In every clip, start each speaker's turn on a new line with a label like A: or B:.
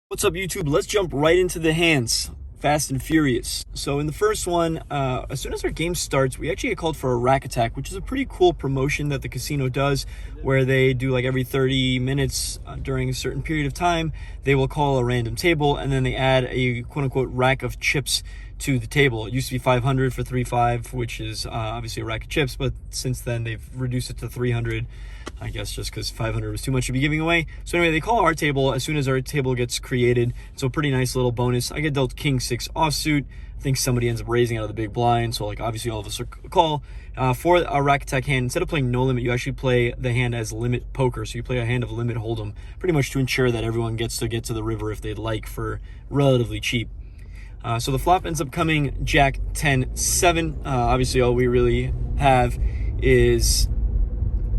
A: What's up, YouTube? Let's jump right into the hands. Fast and furious. So in the first one, as soon as our game starts, we actually get called for a rack attack, which is a pretty cool promotion that the casino does, where they do like every 30 minutes during a certain period of time, they will call a random table, and then they add a quote-unquote rack of chips to the table. It used to be 500 for 3-5, which is obviously a rack of chips, but since then they've reduced it to 300, I guess just because 500 was too much to be giving away. So anyway, they call our table as soon as our table gets created. So pretty nice little bonus. I get dealt king 6 offsuit. I think somebody ends up raising out of the big blind, so like obviously all of us are call. For a rack attack hand, instead of playing no limit, you actually play the hand as limit poker. So you play a hand of limit hold'em, pretty much to ensure that everyone gets to get to the river if they'd like for relatively cheap. So the flop ends up coming Jack 10-7. Obviously all we really have is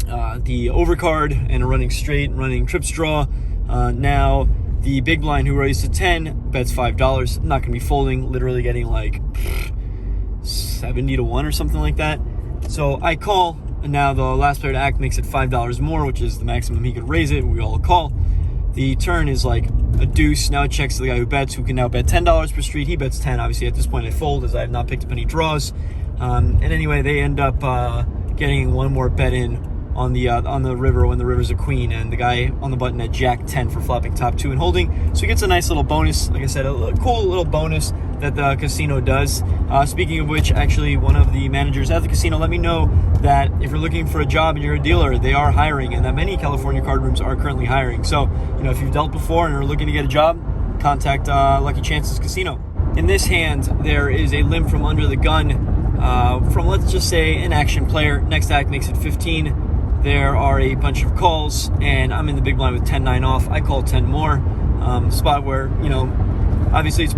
A: the overcard and a running straight, running trips draw. Now the big blind, who raised to 10, bets $5. Not going to be folding, literally getting like 70 to 1 or something like that. So I call, and now the last player to act makes it $5 more, which is the maximum he could raise it. We all call. The turn is like a deuce. Now it checks to the guy who bets, who can now bet $10 per street. He bets 10. Obviously, at this point, I fold as I have not picked up any draws. And anyway, they end up getting one more bet in on the river when the river's a queen, and the guy on the button at Jack 10 for flopping top 2 and holding. So he gets a nice little bonus. Like I said, a cool little bonus that the casino does. Speaking of which, actually, one of the managers at the casino let me know that if you're looking for a job and you're a dealer, they are hiring, and that many California card rooms are currently hiring. So, you know, if you've dealt before and are looking to get a job, contact Lucky Chances Casino. In this hand, there is a limp from under the gun from, let's just say, an action player. Next act makes it 15. There are a bunch of calls, and I'm in the big blind with 10-9 off. I call 10 more. Spot where, you know, obviously it's,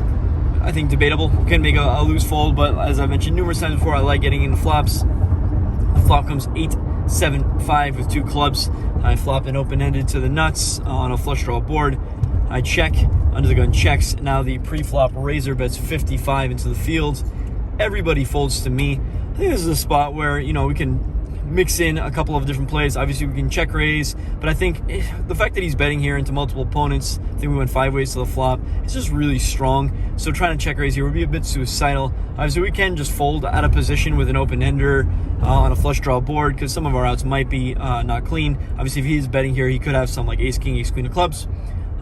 A: I think, debatable. Can make a loose fold, but as I mentioned numerous times before, I like getting into flops. The flop comes 8-7-5 with 2 clubs. I flop an open-ended to the nuts on a flush draw board. I check, under the gun checks. Now the pre-flop raiser bets 55 into the field. Everybody folds to me. I think this is a spot where, you know, we can mix in a couple of different plays. Obviously, we can check raise, but I think the fact that he's betting here into multiple opponents, I think we went 5 ways to the flop, it's just really strong. So trying to check raise here would be a bit suicidal. Obviously, we can just fold out of position with an open-ender on a flush draw board, because some of our outs might be not clean. Obviously, if he's betting here, he could have some like ace-king, ace-queen of clubs.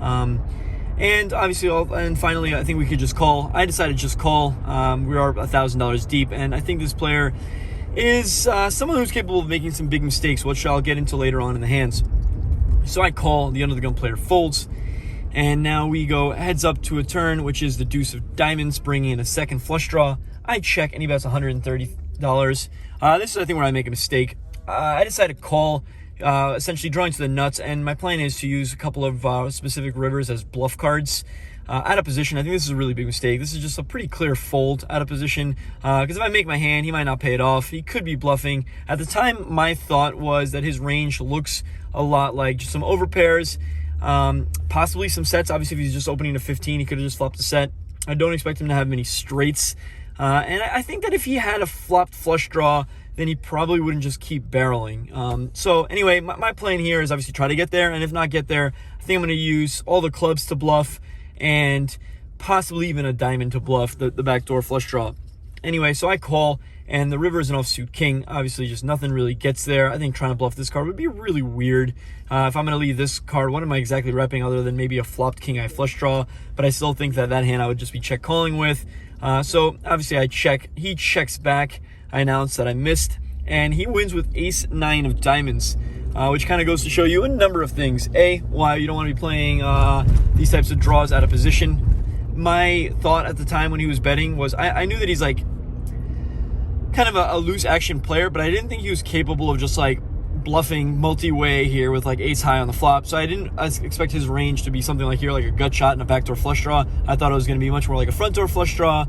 A: And obviously, and finally, I think we could just call. I decided to just call. We are $1,000 deep, and I think this player is someone who's capable of making some big mistakes, which I'll get into later on in the hands. So I call, the under the gun player folds, and now we go heads up to a turn, which is the deuce of diamonds, bringing in a second flush draw. I check, and he bets $130. This is, I think, where I make a mistake. I decided to call, essentially drawing to the nuts, and my plan is to use a couple of specific rivers as bluff cards. Out of position, I think this is a really big mistake. This is just a pretty clear fold out of position, because if I make my hand, he might not pay it off. He could be bluffing. At the time, my thought was that his range looks a lot like just some overpairs, possibly some sets. Obviously, if he's just opening to 15, he could have just flopped a set. I don't expect him to have many straights, and I think that if he had a flopped flush draw, then he probably wouldn't just keep barreling. So anyway, my plan here is obviously try to get there, and if not get there, I think I'm going to use all the clubs to bluff, and possibly even a diamond to bluff the backdoor flush draw. Anyway, so I call, and the river is an offsuit king. Obviously, just nothing really gets there. I think trying to bluff this card would be really weird. If I'm going to leave this card, what am I exactly repping other than maybe a flopped king eye flush draw? But I still think that hand I would just be check calling with. So obviously I check. He checks back. I announce that I missed, and he wins with ace-9 of diamonds. Which kind of goes to show you a number of things. A, why you don't want to be playing these types of draws out of position. My thought at the time when he was betting was I knew that he's like kind of a loose action player, but I didn't think he was capable of just like bluffing multi-way here with like ace high on the flop. So I didn't expect his range to be something like here, like a gut shot and a backdoor flush draw. I thought it was going to be much more like a front door flush draw,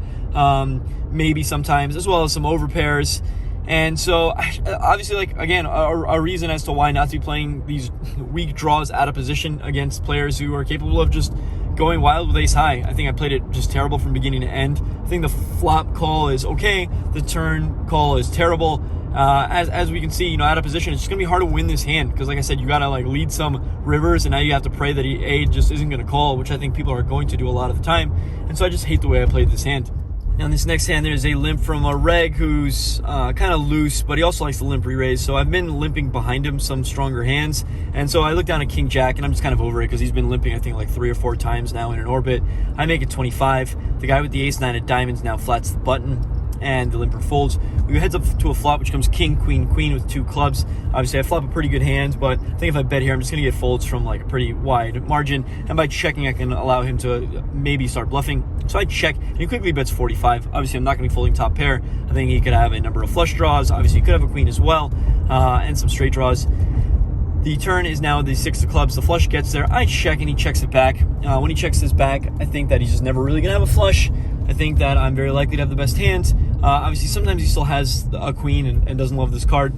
A: maybe sometimes, as well as some overpairs. And so, obviously, like, again, a reason as to why not to be playing these weak draws out of position against players who are capable of just going wild with ace high. I think I played it just terrible from beginning to end. I think the flop call is okay. The turn call is terrible. As we can see, out of position, it's just gonna be hard to win this hand because, like I said, you gotta like lead some rivers, and now you have to pray that he just isn't gonna call, which I think people are going to do a lot of the time. And so I just hate the way I played this hand. Now in this next hand, there's a limp from a reg who's kind of loose, but he also likes to limp re-raise. So I've been limping behind him some stronger hands. And so I look down at King Jack, and I'm just kind of over it because he's been limping, I think, like 3 or 4 times now in an orbit. I make it 25. The guy with the ace 9 of diamonds now flats the button, and the limper folds. We heads up to a flop, which comes king, queen, queen with 2 clubs. Obviously, I flop a pretty good hand, but I think if I bet here, I'm just going to get folds from like a pretty wide margin. And by checking, I can allow him to maybe start bluffing. So I check, and he quickly bets 45. Obviously, I'm not going to be folding top pair. I think he could have a number of flush draws. Obviously, he could have a queen as well, and some straight draws. The turn is now the 6 of clubs. The flush gets there. I check, and he checks it back. When he checks this back, I think that he's just never really going to have a flush. I think that I'm very likely to have the best hand. Obviously, sometimes he still has a queen and doesn't love this card.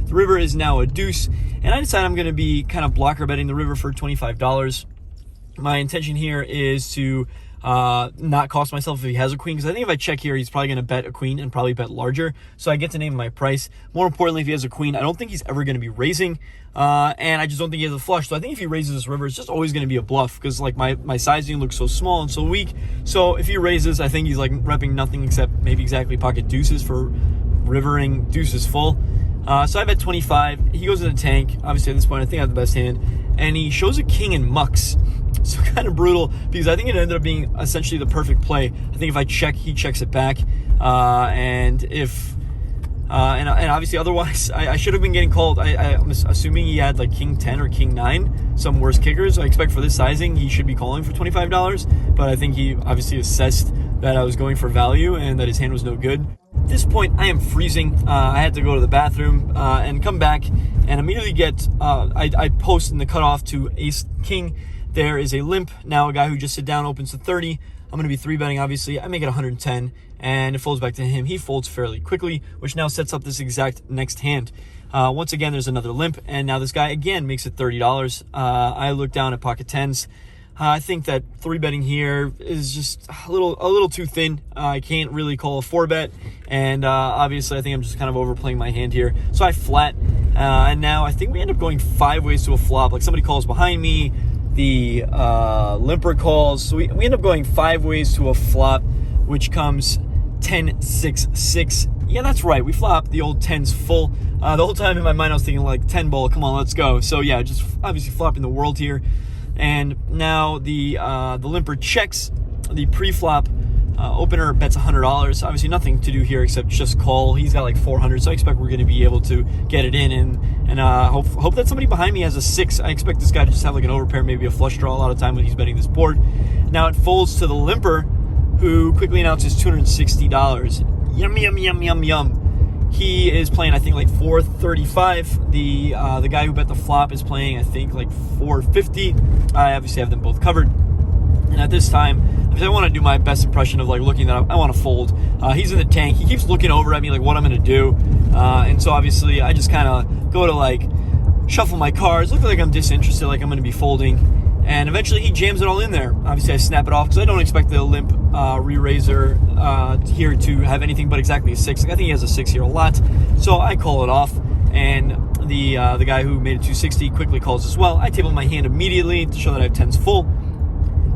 A: The river is now a deuce, and I decide I'm going to be kind of blocker betting the river for $25. My intention here is to not cost myself if he has a queen, because I think if I check here, he's probably going to bet a queen and probably bet larger. So I get to name my price. More importantly, if he has a queen, I don't think he's ever going to be raising, and I just don't think he has a flush. So I think if he raises this river, it's just always going to be a bluff, because like my sizing looks so small and so weak. So if he raises, I think he's like repping nothing except maybe exactly pocket deuces for rivering deuces full. So I bet 25. He goes in the tank. Obviously, at this point, I think I have the best hand. And he shows a king and mucks. So kind of brutal, because I think it ended up being essentially the perfect play. I think if I check, he checks it back. And obviously otherwise, I should have been getting called. I'm assuming he had like king 10 or king 9, some worse kickers. I expect for this sizing, he should be calling for $25. But I think he obviously assessed that I was going for value and that his hand was no good. At this point, I am freezing. I had to go to the bathroom and come back and immediately get, I post in the cutoff to ace king. There is a limp. Now a guy who just sit down opens to 30. I'm going to be 3-betting, obviously. I make it 110, and it folds back to him. He folds fairly quickly, which now sets up this exact next hand. Once again, there's another limp, and now this guy again makes it $30. I look down at pocket tens. I think that 3-betting here is just a little too thin. I can't really call a 4-bet, and obviously I think I'm just kind of overplaying my hand here. So I flat, and now I think we end up going 5 ways to a flop. Like somebody calls behind me, the limper calls. So we end up going 5 ways to a flop, which comes 10-6-6. Yeah, that's right. We flop the old 10s full. The whole time in my mind I was thinking like 10 ball. Come on, let's go. So yeah, just obviously flopping the world here. And now the limper checks. The pre-flop opener bets $100. Obviously nothing to do here except just call. He's got like 400, so I expect we're going to be able to get it in and hope that somebody behind me has a 6. I expect this guy to just have like an overpair, maybe a flush draw a lot of time when he's betting this board. Now it folds to the limper, who quickly announces $260. Yum, yum, yum, yum, yum. He is playing, I think, like 435. The guy who bet the flop is playing, I think, like 450. I obviously have them both covered. And at this time, I want to do my best impression of like looking that I want to fold. He's in the tank. He keeps looking over at me like what I'm going to do. And so obviously I just kind of go to like shuffle my cards, look like I'm disinterested, like I'm going to be folding. And eventually he jams it all in there. Obviously I snap it off because I don't expect the limp re-raiser here to have anything but exactly a 6. Like, I think he has a 6 here a lot. So I call it off. And the guy who made it 260 quickly calls as well. I table my hand immediately to show that I have 10s full.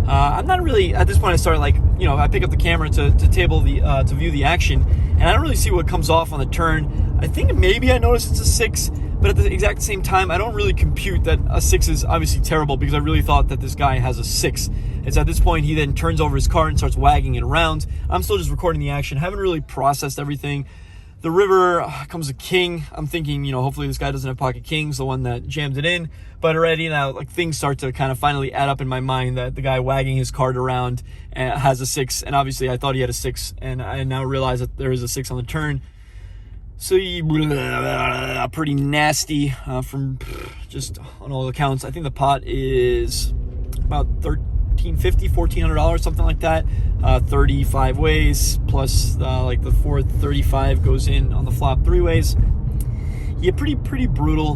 A: I'm not really, at this point I start like, I pick up the camera to table to view the action, and I don't really see what comes off on the turn. I think maybe I notice it's a 6, but at the exact same time, I don't really compute that a 6 is obviously terrible, because I really thought that this guy has a 6. It's at this point, he then turns over his card and starts wagging it around. I'm still just recording the action, haven't really processed everything. The river comes a king. I'm thinking, hopefully this guy doesn't have pocket kings, the one that jammed it in. But already now, like, things start to kind of finally add up in my mind that the guy wagging his card around has a 6. And obviously I thought he had a 6, and I now realize that there is a 6 on the turn. So pretty nasty from just on all accounts. I think the pot is about $1,350, $1,400, something like that. 35 ways plus like the 435 goes in on the flop 3 ways. Yeah, pretty brutal.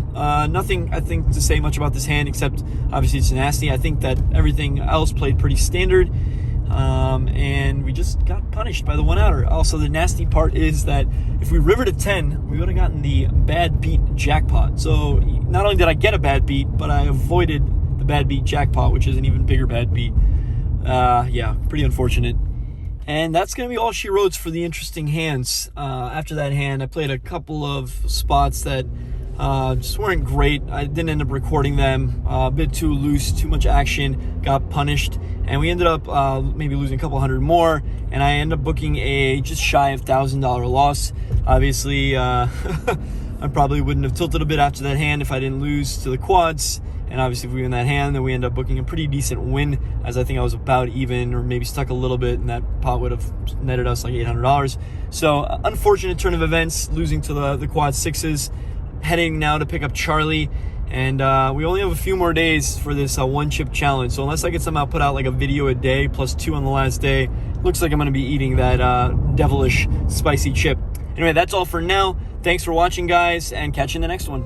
A: Nothing, I think, to say much about this hand, except obviously it's nasty. I think that everything else played pretty standard. And we just got punished by the one-outer. Also, the nasty part is that if we rivered a 10, we would have gotten the bad beat jackpot. So not only did I get a bad beat, but I avoided the bad beat jackpot, which is an even bigger bad beat. Yeah, pretty unfortunate. And that's going to be all she wrote for the interesting hands. After that hand, I played a couple of spots that just weren't great. I didn't end up recording them. A bit too loose, too much action, got punished. And we ended up maybe losing a couple hundred more. And I ended up booking a just shy of $1,000 loss. Obviously, I probably wouldn't have tilted a bit after that hand if I didn't lose to the quads. And obviously, if we win that hand, then we end up booking a pretty decent win, as I think I was about even, or maybe stuck a little bit, and that pot would have netted us like $800. So, unfortunate turn of events, losing to the quad sixes, heading now to pick up Charlie, and we only have a few more days for this one-chip challenge. So, unless I can somehow put out like a video a day, plus 2 on the last day, looks like I'm going to be eating that devilish spicy chip. Anyway, that's all for now. Thanks for watching, guys, and catch you in the next one.